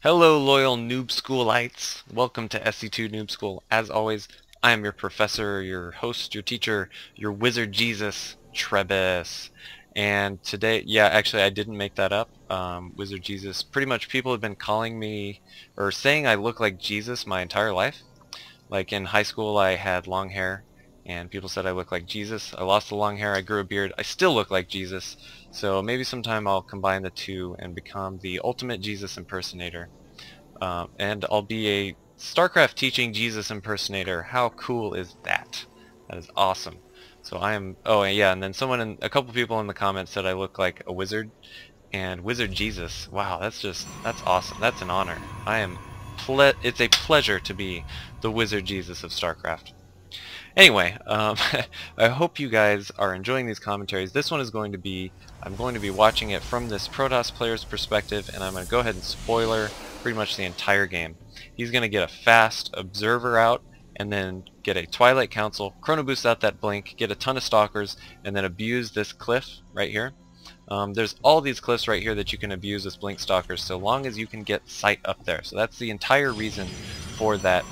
Hello, loyal Noob Schoolites. Welcome to SC2 Noob School. As always, I am your professor, your host, your teacher, your wizard Jesus, Trebus. And today, yeah, actually, I didn't make that up. Wizard Jesus. Pretty much people have been calling me, or saying I look like Jesus my entire life. Like in high school, I had long hair, and people said I look like Jesus. I lost the long hair, I grew a beard. I still look like Jesus. So maybe sometime I'll combine the two and become the ultimate Jesus impersonator. And I'll be a StarCraft teaching Jesus impersonator. How cool is that? That is awesome. So I am. Oh yeah, and then a couple people in the comments said I look like a wizard, and Wizard Jesus. Wow, that's awesome. That's an honor. It's a pleasure to be the Wizard Jesus of StarCraft. Anyway, I hope you guys are enjoying these commentaries. This one is going to be, I'm going to be watching it from this Protoss player's perspective, and I'm going to go ahead and spoiler pretty much the entire game. He's going to get a fast observer out, and then get a Twilight Council, chrono boost out that blink, get a ton of stalkers, and then abuse this cliff right here. There's all these cliffs right here that you can abuse as blink stalkers so long as you can get sight up there. So that's the entire reason for that,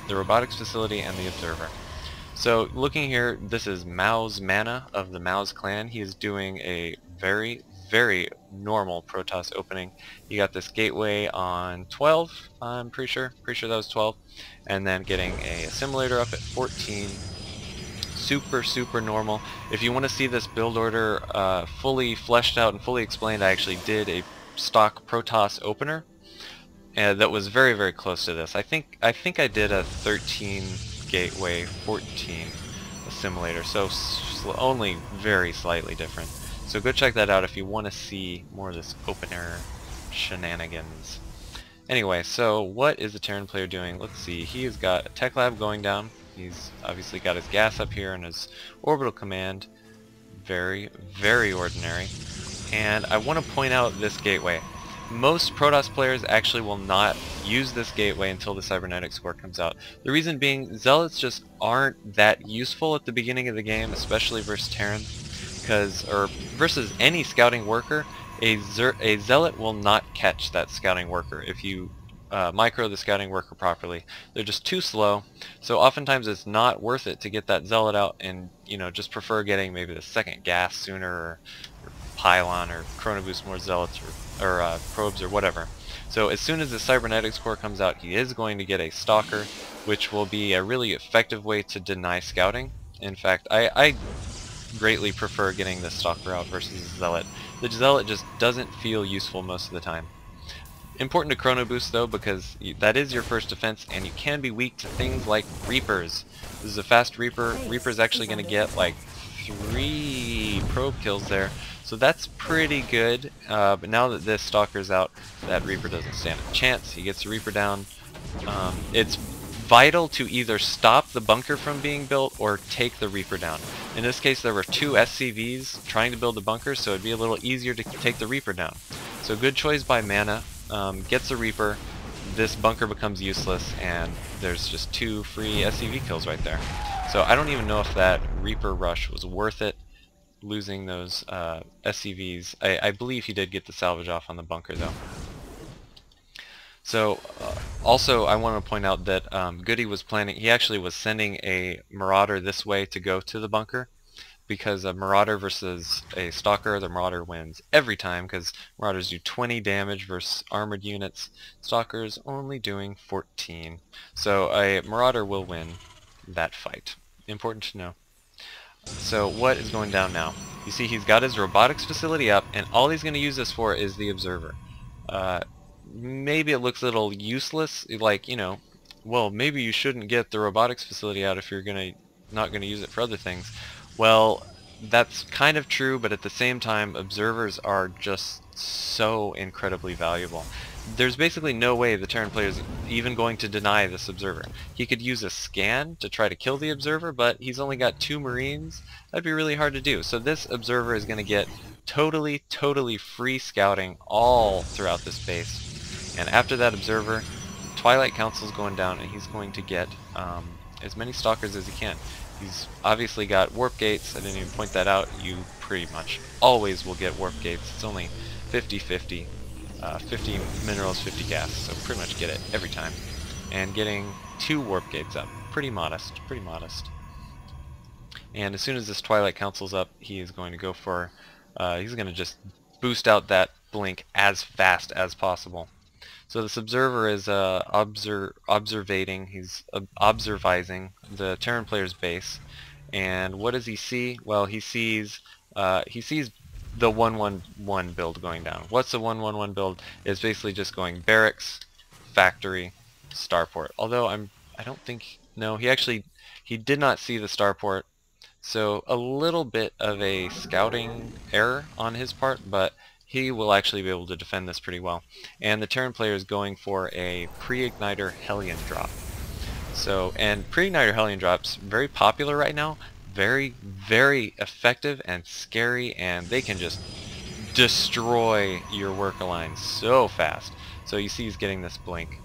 the robotics facility and the observer. So looking here, this is Mao's Mana of the Mao's clan. He is doing a very, very normal Protoss opening. He got this gateway on 12, I'm pretty sure that was 12, and then getting a assimilator up at 14. Super normal. If you want to see this build order fully fleshed out and fully explained, I actually did a stock Protoss opener that was very close to this. I think I did a 13 gateway 14 assimilator, so only very slightly different. So go check that out if you want to see more of this opener shenanigans. Anyway, so what is the Terran player doing? Let's see. He has got a tech lab going down. He's obviously got his gas up here and his orbital command. Very ordinary. And I want to point out this gateway. Most Protoss players actually will not use this gateway until the cybernetic score comes out. The reason being, Zealots just aren't that useful at the beginning of the game, especially versus Terran, or versus any scouting worker. A Zealot will not catch that scouting worker if you micro the scouting worker properly. They're just too slow, so oftentimes it's not worth it to get that Zealot out and, just prefer getting maybe the second gas sooner, or pylon, or chrono boost more Zealots, or probes, or whatever. So as soon as the cybernetics core comes out, he is going to get a stalker, which will be a really effective way to deny scouting. In fact, I greatly prefer getting the stalker out versus the Zealot. The Zealot just doesn't feel useful most of the time. Important to chrono boost though, because that is your first defense, and you can be weak to things like Reapers. This is a fast Reaper. Reaper's actually going to get like 3 probe kills there, so that's pretty good. But now that this Stalker's out, that Reaper doesn't stand a chance. He gets the Reaper down. It's vital to either stop the bunker from being built or take the Reaper down. In this case, there were 2 SCVs trying to build a bunker, so it'd be a little easier to take the Reaper down. So good choice by Mana. Gets a Reaper, this bunker becomes useless, and there's just 2 free SCV kills right there. So I don't even know if that Reaper rush was worth it, losing those SCVs. I believe he did get the salvage off on the bunker though. So also I want to point out that Goody was planning, he actually was sending a Marauder this way to go to the bunker, because a Marauder versus a Stalker, the Marauder wins every time, because Marauders do 20 damage versus armored units, Stalkers only doing 14. So a Marauder will win that fight. Important to know. So what is going down now? You see he's got his robotics facility up, and all he's going to use this for is the observer. Maybe it looks a little useless, like, well, maybe you shouldn't get the robotics facility out if you're not going to use it for other things. Well, that's kind of true, but at the same time, observers are just so incredibly valuable. There's basically no way the Terran player is even going to deny this observer. He could use a scan to try to kill the observer, but he's only got 2 Marines. That'd be really hard to do. So this observer is going to get totally free scouting all throughout this base. And after that observer, Twilight Council's going down, and he's going to get as many stalkers as he can. He's obviously got warp gates. I didn't even point that out. You pretty much always will get warp gates. It's only 50-50. 50 minerals, 50 gas, so pretty much get it every time. And getting 2 warp gates up. Pretty modest, pretty modest. And as soon as this Twilight Council's up, he is going to go for, he's going to just boost out that blink as fast as possible. So this observer is observating, he's observizing the Terran player's base. And what does he see? Well, he sees the 111 build going down. What's the 111 build? It's basically just going barracks, factory, starport. Although I don't think, no, he did not see the starport. So a little bit of a scouting error on his part, but he will actually be able to defend this pretty well. And the Terran player is going for a pre-igniter Hellion drop. So, and pre-igniter Hellion drops, very popular right now, very, very effective and scary, and they can just destroy your worker line so fast. So you see he's getting this blink,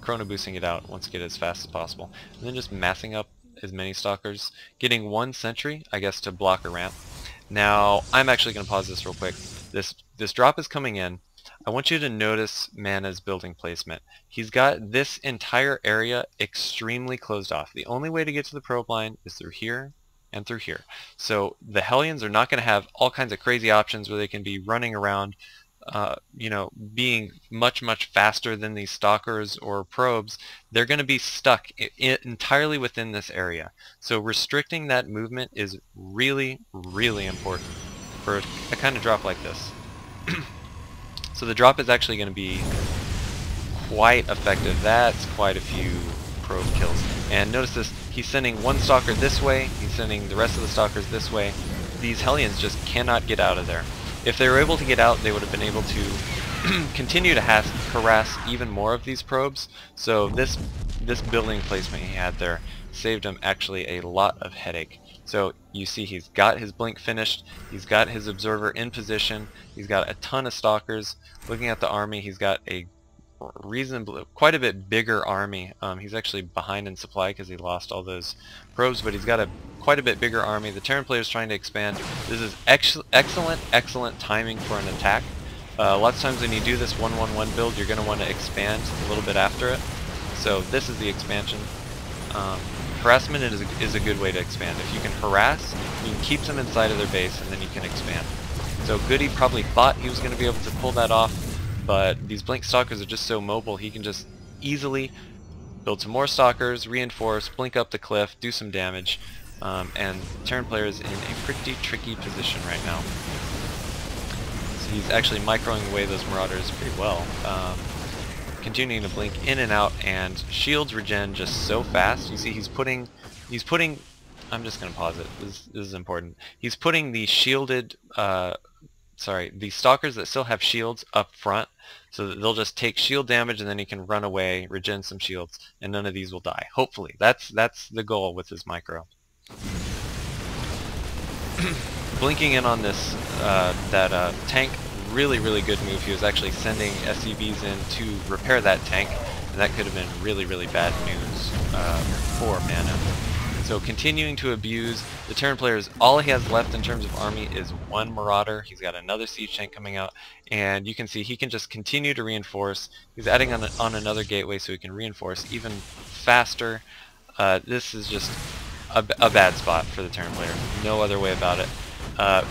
chrono boosting it out, wants to get it as fast as possible, and then just massing up as many stalkers, getting 1 sentry, I guess, to block a ramp. Now, I'm actually going to pause this real quick. This drop is coming in. I want you to notice Mana's building placement. He's got this entire area extremely closed off. The only way to get to the probe line is through here and through here. So the Hellions are not going to have all kinds of crazy options where they can be running around, you know, being much, much faster than these stalkers or probes. They're going to be stuck entirely within this area. So restricting that movement is really, really important for a kind of drop like this. So the drop is actually going to be quite effective. That's quite a few probe kills. And notice this, he's sending 1 stalker this way, he's sending the rest of the stalkers this way. These Hellions just cannot get out of there. If they were able to get out, they would have been able to continue to harass even more of these probes. So this building placement he had there saved him actually a lot of headache. So you see he's got his blink finished, he's got his observer in position, he's got a ton of stalkers. Looking at the army, he's got a quite a bit bigger army. He's actually behind in supply because he lost all those probes, but he's got quite a bit bigger army. The Terran player is trying to expand. This is excellent timing for an attack. Lots of times when you do this 1-1-1 build, you're going to want to expand a little bit after it. So this is the expansion. Harassment is a good way to expand. If you can harass, you can keep them inside of their base, and then you can expand. So Goody probably thought he was going to be able to pull that off, but these blink stalkers are just so mobile, he can just easily build some more stalkers, reinforce, blink up the cliff, do some damage, and the Terran player is in a pretty tricky position right now. So he's actually microing away those marauders pretty well. Continuing to blink in and out, and shields regen just so fast. You see he's putting I'm just going to pause it, this is important. He's putting the shielded the stalkers that still have shields up front, so that they'll just take shield damage and then he can run away, regen some shields, and none of these will die. Hopefully. That's the goal with his micro. Blinking in on this tank, really good move. He was actually sending SCVs in to repair that tank, and that could have been really bad news for Mana. So continuing to abuse the Terran players, all he has left in terms of army is 1 Marauder. He's got another siege tank coming out, and you can see he can just continue to reinforce. He's adding on another gateway so he can reinforce even faster. This is just a bad spot for the Terran player. No other way about it.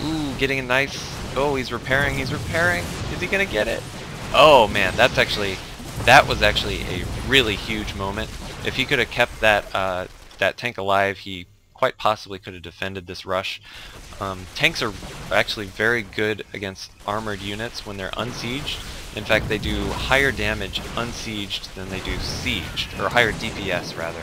Ooh, getting a nice... Oh, he's repairing. Is he gonna get it? Oh man, that was actually a really huge moment. If he could have kept that tank alive, he quite possibly could have defended this rush. Tanks are actually very good against armored units when they're unsieged. In fact, they do higher damage unsieged than they do sieged, or higher DPS rather.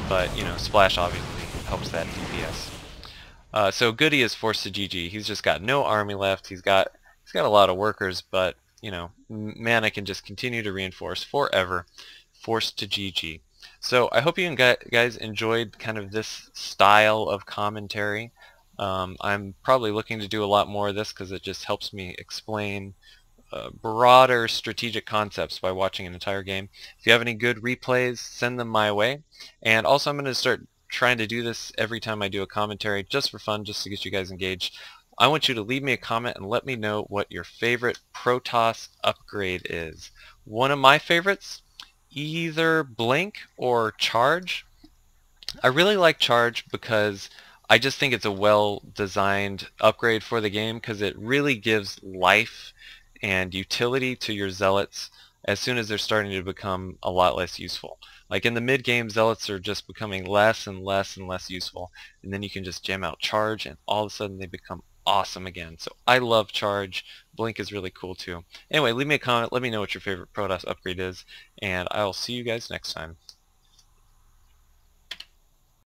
But you know, splash obviously helps that DPS. So Goody is forced to GG. He's just got no army left. He's got a lot of workers, but you know, Mana can just continue to reinforce forever. Forced to GG. So I hope you guys enjoyed kind of this style of commentary. I'm probably looking to do a lot more of this because it just helps me explain broader strategic concepts by watching an entire game. If you have any good replays, send them my way. And also I'm going to start trying to do this every time I do a commentary, just for fun, just to get you guys engaged. I want you to leave me a comment and let me know what your favorite Protoss upgrade is. One of my favorites, either Blink or Charge. I really like Charge because I just think it's a well-designed upgrade for the game because it really gives life and utility to your zealots as soon as they're starting to become a lot less useful. Like in the mid-game, zealots are just becoming less and less and less useful, and then you can just jam out Charge and all of a sudden they become awesome again. So I love Charge. Blink is really cool too. Anyway, leave me a comment, let me know what your favorite Protoss upgrade is, and I'll see you guys next time.